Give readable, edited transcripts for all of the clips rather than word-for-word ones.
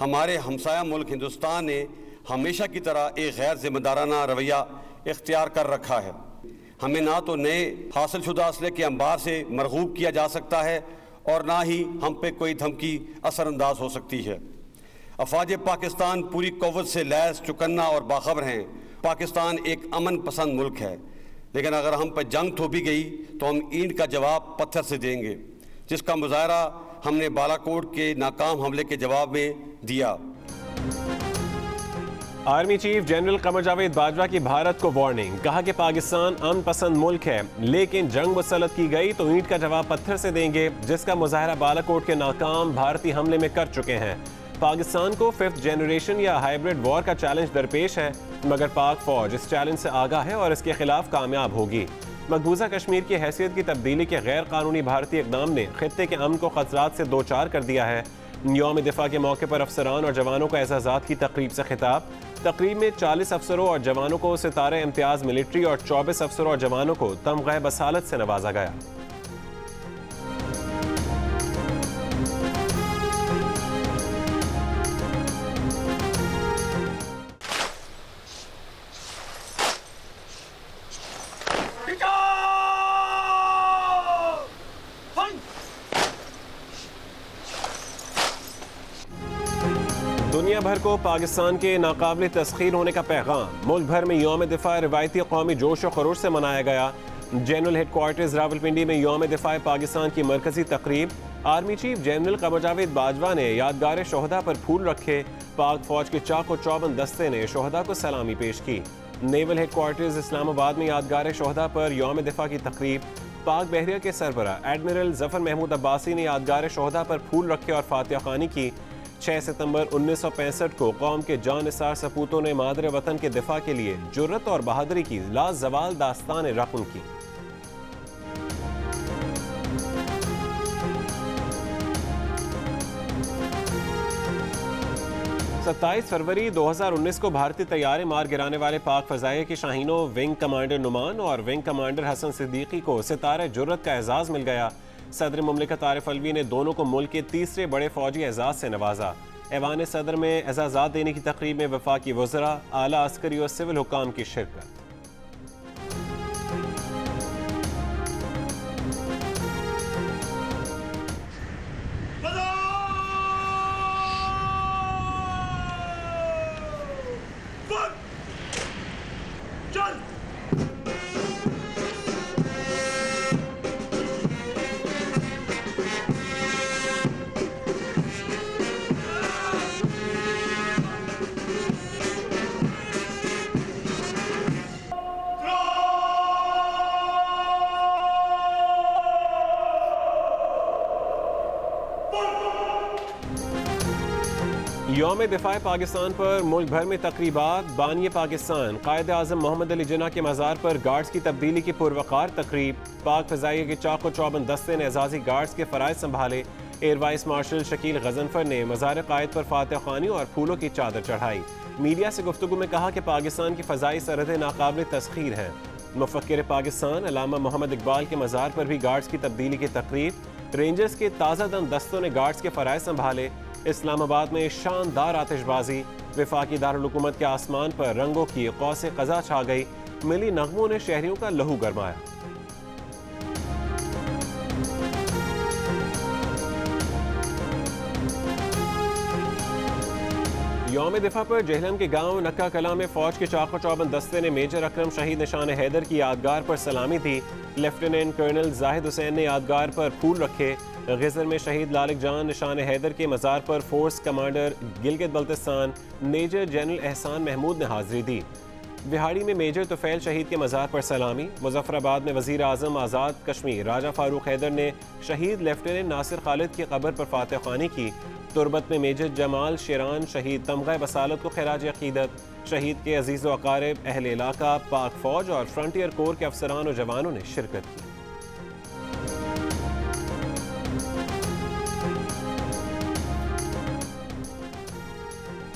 हमारे हमसाया मुल्क हिंदुस्तान ने हमेशा की तरह एक गैर जिम्मेदाराना रवैया इख्तियार कर रखा है। हमें ना तो नए हासिल शुदा असले के अंबार से मरगूब किया जा सकता है और ना ही हम पे कोई धमकी असरअंदाज हो सकती है। अफवाज पाकिस्तान पूरी क़ुव्वत से लैस, चुकन्ना और बाखबर हैं। पाकिस्तान एक अमन पसंद मुल्क है, लेकिन अगर हम पर जंग थोपी गई तो हम ईंट का जवाब पत्थर से देंगे, जिसका मुजाहरा हमने बालाकोट के नाकाम हमले के जवाब में दिया। Army chief general Qamar Javed Bajwa की भारत को वार्निंग, कहा कि पाकिस्तान अमन पसंद मुल्क है, लेकिन जंग मुसल्लत की गई तो ईंट का जवाब पत्थर से देंगे, जिसका मुजाहरा बालाकोट के नाकाम भारतीय हमले में कर चुके हैं। पाकिस्तान को 5th जनरेशन या हाइब्रिड वॉर का चैलेंज दरपेश है, मगर पाक फौज इस चैलेंज से आगाह है और इसके खिलाफ कामयाब होगी। मकबूजा कश्मीर की हैसियत की तब्दीली के गैर कानूनी भारतीय इक़दाम ने खित्ते के अमन को खतरात से दो चार कर दिया है। यौम दिफा के मौके पर अफसरान और जवानों को एजाज़ात की तकरीब से खिताब। तकरीब में 40 अफसरों और जवानों को सितारे इम्तियाज़ मिलिट्री और 24 अफसरों और जवानों को तमग़े बसालत से नवाजा गया। दुनिया भर को पाकिस्तान के नाकाबिल तस्खीर होने का पैगाम। मुल्क भर में यौम दिफा रिवायती कौमी जोश व खरोश से मनाया गया। जनरल हेडक्वार्टर्स रावलपिंडी में यौम दिफा पाकिस्तान की मरकजी तकरीब। Army chief general Qamar Javed Bajwa ने यादगार शोहदा पर फूल रखे। पाक फौज के चाक व चौबंद दस्ते ने शोहदा को सलामी पेश की। नेवल हेडक्वार्टर्स इस्लामाबाद में यादगार शोहदा पर यौम दिफा की तकरीब। पाक बहरिया के सरबरा एडमिरल जफर महमूद अब्बासी ने यादगार शोहदा पर फूल रखे और फातिहा खानी की। 6 सितंबर 1965 को कौम के जानिसार सपूतों ने मादरे वतन के दिफा के लिए जुर्रत और बहादुरी की लाजवाल दास्तान रकम की। 27 फरवरी 2019 को भारतीय तैयारे मार गिराने वाले पाक फजाइया के शाहीनों विंग कमांडर नुमान और विंग कमांडर हसन सिद्दीकी को सितारे जुर्रत का एजाज़ मिल गया। सदर मुमलिकत आरिफ अलवी ने दोनों को मुल्क के तीसरे बड़े फौजी एजाज से नवाजा। ऐवान सदर में एजाज़ात देने की तकरीब में वफाकी वज़रा, आला अस्करी और सिविल हुकाम की शिरकत। यौम दिफा पाकिस्तान पर मुल्क भर में तकरीबात। बानी पाकिस्तान कायद आज़म मोहम्मद अली जिन्ना के मज़ार पर गार्ड्स की तब्दीली की पुरवकार तकरीब। पाक फ़ज़ाइया के चाक व चौबंद दस्ते ने एजाज़ी गार्ड्स के फ़राइज़ संभाले। Air vice marshal Shakeel Ghazanfar ने मज़ार कायद पर फातिहा ख़्वानी और फूलों की चादर चढ़ाई। मीडिया से गुफ्तगू में कहा कि पाकिस्तान की फ़ज़ाई सरहदें नाकाबिल तस्खीर हैं। मुफ़क्किर पाकिस्तान अल्लामा मोहम्मद इकबाल के मज़ार पर भी गार्ड्स की तब्दीली की तकरीब। रेंजर्स के ताज़ा दम दस्तों ने गार्ड्स के फ़राइज़ संभाले। इस्लामाबाद में शानदार आतिशबाजी। वफाकी दारुल हुकूमत के आसमान पर रंगों की कौसे क़ज़ा छा गई। मिली नगमों ने शहरियों का लहू गरमाया। यौम दिफा पर जेहलम के गांव नक्का कला में फौज के चाक चौबंद दस्ते ने मेजर अकरम शहीद निशान हैदर की यादगार पर सलामी दी। लेफ्टिनेंट कर्नल जाहिद हुसैन ने यादगार पर फूल रखे। ग़िज़र में शहीद लालिक जान निशान हैदर के मज़ार पर force commander Gilgit Baltistan major general Ehsan Mahmood ने हाज़िरी दी। बिहाड़ी में मेजर तुफ़ैल शहीद के मज़ार पर सलामी। मुज़फ़्फ़राबाद में वज़ीर आज़म आज़ाद कश्मीर राजा फ़ारूक हैदर ने शहीद लेफ्टिनेंट नासिर खालिद की कब्र पर फातिहा ख़्वानी की। तुरबत में मेजर जमाल शेरान शहीद तमग़े बसालत को खिराज अक़ीदत। शहीद के अज़ीज़ व अक़ारिब, अहले इलाका, पाक फ़ौज और फ्रंटियर कोर के अफसरान और जवानों ने शिरकत की।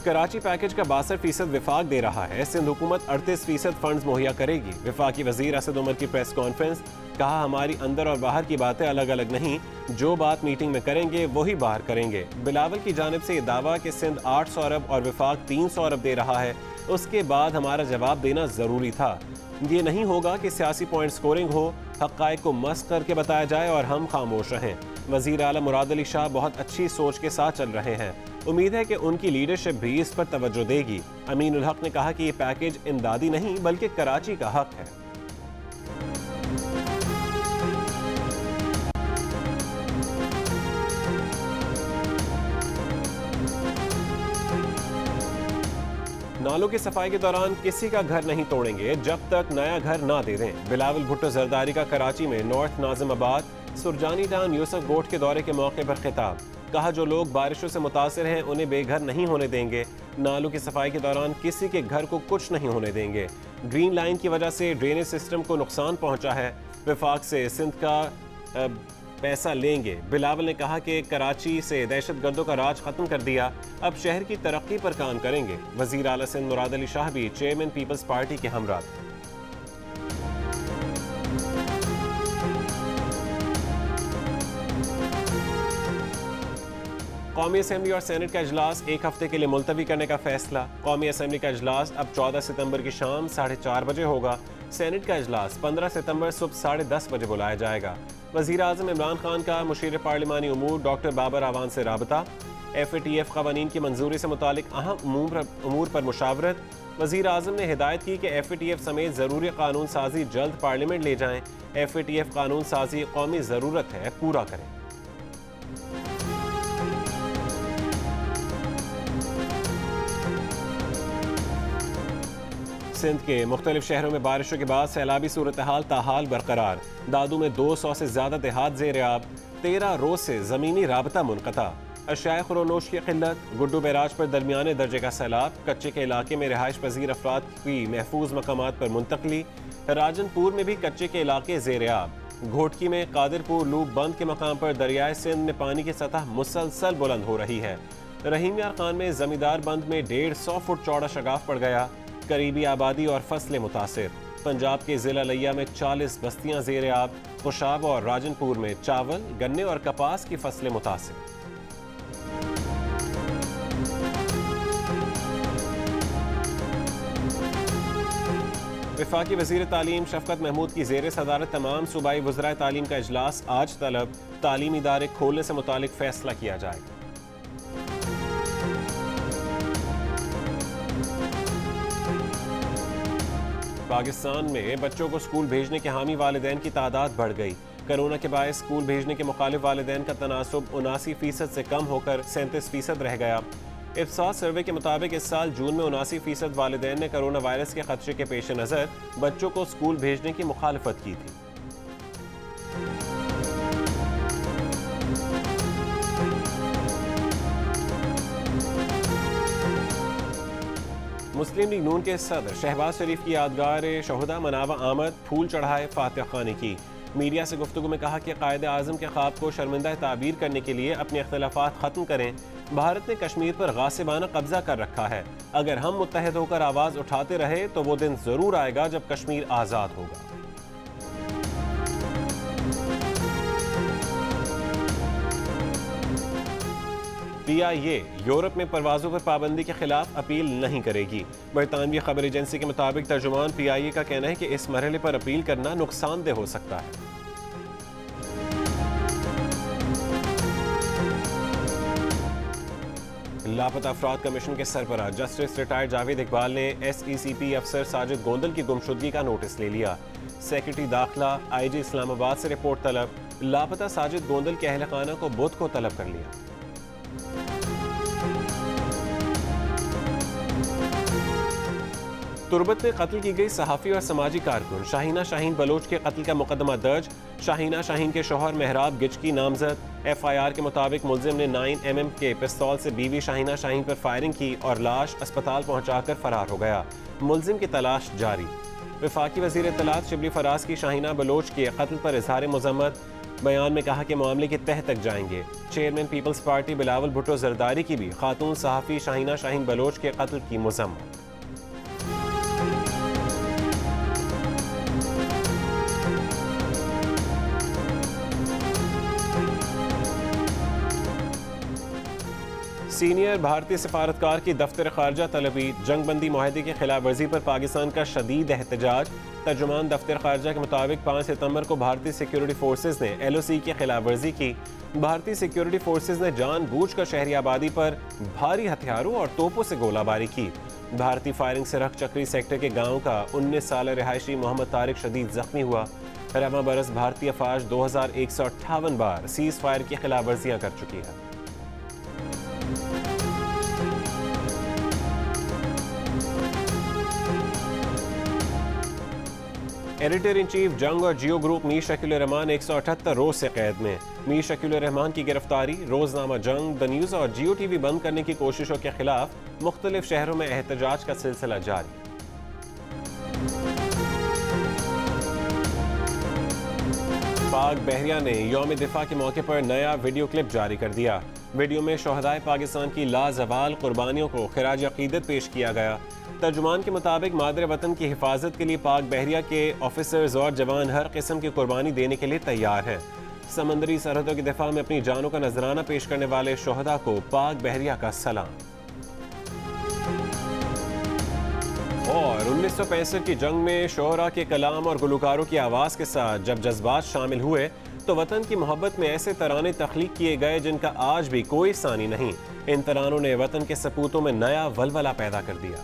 कराची पैकेज का 62% विफाक दे रहा है। सिंध हुकूमत 38% फंड्स मुहैया करेगी। विफाकी वजीर असद उमर की प्रेस कॉन्फ्रेंस, कहा हमारी अंदर और बाहर की बातें अलग अलग नहीं, जो बात मीटिंग में करेंगे वही बाहर करेंगे। बिलावल की जानिब से दावा कि सिंध 800 अरब और विफाक 300 अरब दे रहा है, उसके बाद हमारा जवाब देना जरूरी था। ये नहीं होगा कि सियासी पॉइंट स्कोरिंग हो, हक़ाइक़ को मस्क करके बताया जाए और हम खामोश रहें। वज़ीर आला मुराद अली शाह बहुत अच्छी सोच के साथ चल रहे हैं। उम्मीद है कि उनकी लीडरशिप भी इस पर तवज्जो देगी। अमीन उल हक ने कहा कि ये पैकेज इमदादी नहीं बल्कि कराची का हक है। नालों की सफाई के दौरान किसी का घर नहीं तोड़ेंगे जब तक नया घर ना दे दें। बिलावल भुट्टो जरदारी का कराची में नॉर्थ नाजिमाबाद सुरजानी टाउन यूसुफ गोट के दौरे के मौके पर खिताब, कहा जो लोग बारिशों से मुतासिर हैं उन्हें बेघर नहीं होने देंगे। नालों की सफाई के दौरान किसी के घर को कुछ नहीं होने देंगे। ग्रीन लाइन की वजह से ड्रेनेज सिस्टम को नुकसान पहुंचा है। विफाक से सिंध का पैसा लेंगे। बिलावल ने कहा कि कराची से दहशतगर्दों का राज खत्म कर दिया, अब शहर की तरक्की पर काम करेंगे। वजीर आला सिंध मुराद अली शाह भी चेयरमैन पीपल्स पार्टी के हमरा थे। कौमी असम्बली और सेनेट का इजलास एक हफ्ते के लिए मुलतवी करने का फैसला। कौमी असम्बली का इजलास अब 14 सितंबर की शाम 4:30 बजे होगा। सेनेट का इजलास 15 सितंबर सुबह 10:30 बजे बुलाया जाएगा। वज़ीर आज़म इमरान खान का मुशीर पार्लिमानी उमूर डॉक्टर बाबर आवान से राबता। FATF क़वानीन की मंजूरी से मुतालिक अहम उमूर पर मुशावरत। वज़ीर आज़म ने हिदायत की कि FATF समेत ज़रूरी कानून साजी जल्द पार्लियामेंट ले जाएँ। FATF कानून साजी कौमी ज़रूरत है, पूरा करें। सिंध के मुख्तलिफ शहरों में बारिशों के बाद सैलाबी सूरत हाल ताहाल बरकरार। दादू में 200 से ज्यादा देहात ज़ेर-ए-आब। 13 रोज से ज़मीनी राबता मुनक़ता। अशियाए खुरोनोश की क़िल्लत। गुड्डू बैराज पर दरमियाने दर्जे का सैलाब। कच्चे के इलाके में रिहाइश पजीर अफराद की महफूज मकामात पर मुंतकली। राजनपुर में भी कच्चे के इलाके ज़ेर-ए-आब। घोटकी में कादिरपुर लूप बंद के मकाम पर दरियाए सिंध में पानी की सतह मुसलसल बुलंद हो रही है। रहीम यार खान में जमींदार बंद में 150 फुट चौड़ा शगाफ पड़ गया। करीबी आबादी और फसलें मुतासिर। पंजाब के जिला लिया में 40 बस्तियां ज़ेर-ए-आब। खुशाब और राजनपुर में चावल, गन्ने और कपास की फसलें मुतासिर। वफाकी वज़ीर तालीम शफकत महमूद की ज़ेर सदारत तमाम सूबाई वज़राए तालीम का इजलास आज तलब। तालीमी इदारे खोलने से मुतालिक फैसला किया जाएगा। पाकिस्तान में बच्चों को स्कूल भेजने के हामी वालिदैन की तादाद बढ़ गई। कोरोना के बायस स्कूल भेजने के मुखालिफ वालिदैन का तनासुब 79% से कम होकर 37% रह गया। इफ्सास सर्वे के मुताबिक इस साल जून में 79% वालिदैन ने कोरोना वायरस के खतरे के पेश नज़र बच्चों को स्कूल भेजने की मुखालफत की थी। मुस्लिम लीग नून के सदर शहबाज शरीफ की यादगार शहुदा मनावा आमद, फूल चढ़ाए, फातिहा खानी की। मीडिया से गुफ्तगू में कहा कि कायदे आज़म के ख्वाब को शर्मिंदा ताबीर करने के लिए अपने इख्तलाफात ख़त्म करें। भारत ने कश्मीर पर गासिबाना कब्जा कर रखा है। अगर हम मुत्तहद होकर आवाज़ उठाते रहे तो वो दिन ज़रूर आएगा जब कश्मीर आज़ाद होगा। PIA यूरोप में परवाज़ों पर पाबंदी के खिलाफ अपील नहीं करेगी। बरतानवी खबर एजेंसी के मुताबिक तर्जुमान PIA का कहना है कि इस मरहले पर अपील करना नुकसानदेह हो सकता है। लापता अफराद कमीशन के सरबराह जस्टिस रिटायर्ड जावेद इकबाल ने SECP अफसर साजिद गोंदल की गुमशुदगी का नोटिस ले लिया। सेक्रेटरी दाखिला IG इस्लामाबाद से रिपोर्ट तलब। लापता साजिद गोंदल के अहल खाना को बुध को तलब कर लिया। तुर्बत में कत्ल की गई सहाफ़ी और समाजी कारकुन शाहीना शाहीन बलोच के कत्ल का मुकदमा दर्ज। शाहीना शाहीन के शौहर मेहराब गिचकी नामजद। FIR के मुताबिक मुलजिम ने 9mm के पिस्तौल से बीवी शाहीना शाहीन पर फायरिंग की और लाश अस्पताल पहुंचाकर फरार हो गया। मुलजिम की तलाश जारी। वफाकी वज़ीर इत्तलात शिबली फराज की शाहीना बलोच के कत्ल पर इजहार मज़म्मत। बयान में कहा कि मामले के तह तक जाएंगे। Chairman Peoples Party Bilawal Bhutto Zardari की भी खातून सहाफ़ी शाहीना शाहीन बलोच के कत्ल की मज़म्मत। सीनियर भारतीय सफारतकार की दफ्तर खारजा तलबी, जंगबंदी माहदे की खिलाफ वर्जी पर पाकिस्तान का शदीद एहतजाज। तर्जुमान दफ्तर खारजा के मुताबिक 5 सितंबर को भारतीय सिक्योरिटी फोर्सेज ने LOC की खिलाफ वर्जी की। भारतीय सिक्योरिटी फोर्सेज ने जानबूझकर शहरी आबादी पर भारी हथियारों और तोपों से गोलाबारी की। भारतीय फायरिंग से रख चक्री सेक्टर के गाँव का 19 साल रिहायशी मोहम्मद तारिक शदीद जख्मी हुआ। रवा बरस भारतीय फौज 2158 बार सीज फायर की खिलाफ वर्जियाँ कर चुकी है। एडिटर इन चीफ जंग और जियो ग्रुप मीर शकील रहमान 178 रोज से कैद में। मीर शकील रहमान की गिरफ्तारी, रोजनामा जंग, द न्यूज़ और जियो TV बंद करने की कोशिशों के खिलाफ मुख्तलिफ शहरों में एहतजाज का सिलसिला जारी। पाक बहरिया ने यौम दिफा के मौके पर नया वीडियो क्लिप जारी कर दिया। वीडियो में शोहदाए पाकिस्तान की लाजवाल कुर्बानियों को खिराज अकीदत पेश किया गया। तर्जुमान के मुताबिक मादर वतन की हिफाजत के लिए पाक बहरिया के ऑफिसर्स और जवान हर किस्म की कुर्बानी देने के लिए तैयार हैं। समंदरी सरहदों की दिफा में अपनी जानों का नजराना पेश करने वाले शोहदा को पाक बहरिया का सलाम। और 1965 की जंग में शोहरा के कलाम और गुलकारों की आवाज़ के साथ जब जज्बात शामिल हुए तो वतन की मोहब्बत में ऐसे तराने तख्लीक किए गए जिनका आज भी कोई सानी नहीं। इन तरानों ने वतन के सपूतों में नया वलवला पैदा कर दिया।